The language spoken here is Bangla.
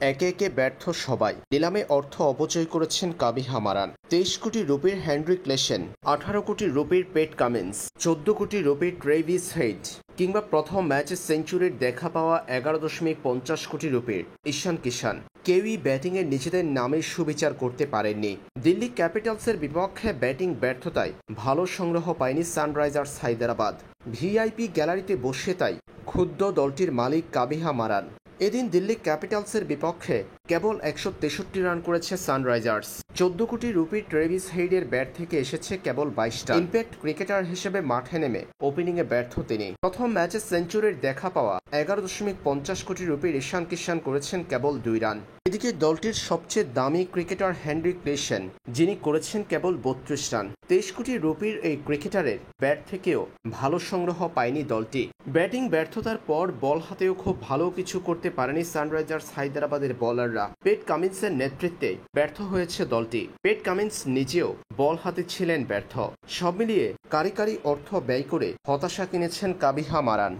একে একে ব্যর্থ সবাই। নিলামে অর্থ অপচয় করেছেন কাবিহা মারান। 23 কোটি রুপির হেনরিক লেশেন, 18 কোটি রুপির পেট কামিন্স, 14 কোটি রুপির ট্রেভিস হেড, কিংবা প্রথম ম্যাচে সেঞ্চুরির দেখা পাওয়া 11.50 কোটি রুপির ঈশান কিষান। কেউই ব্যাটিংয়ে নিজেদের নামের সুবিচার করতে পারেননি। দিল্লি ক্যাপিটালসের বিপক্ষে ব্যাটিং ব্যর্থতায় ভালো সংগ্রহ পায়নি সানরাইজার্স হায়দরাবাদ। ভিআইপি গ্যালারিতে বসে তাই ক্ষুব্ধ দলটির মালিক কাবিহা মারান। এদিন দিল্লি ক্যাপিটালসের বিপক্ষে কেবল 163 রান করেছে সানরাইজার্স। 14 কোটি রুপির ট্রেভিস হেইডের ব্যাট থেকে এসেছে কেবল 22টা। ইম্প্যাক্ট ক্রিকেটার হিসেবে মাঠে নেমে ওপেনিংয়ে ব্যর্থ তিনি। প্রথম ম্যাচে সেঞ্চুরির দেখা পাওয়া 11.50 কোটি রুপির ঈশান কিষান করেছেন কেবল 2 রান। এদিকে দলটির সবচেয়ে দামি ক্রিকেটার হেনরিক লেশেন, যিনি করেছেন কেবল 32 রান। 23 কোটি রুপির এই ক্রিকেটারের ব্যাট থেকেও ভালো সংগ্রহ পায়নি দলটি। ব্যাটিং ব্যর্থতার পর বল হাতেও খুব ভালো কিছু করতে পারেনি সানরাইজার্স হায়দরাবাদের বোলাররা। পেট কামিন্সের নেতৃত্বে ব্যর্থ হয়েছে দলটি। পেট কামিন্স নিজেও বল হাতে ছিলেন ব্যর্থ। সব মিলিয়ে কারি অর্থ ব্যয় করে হতাশা কিনেছেন কাবিহা মারান।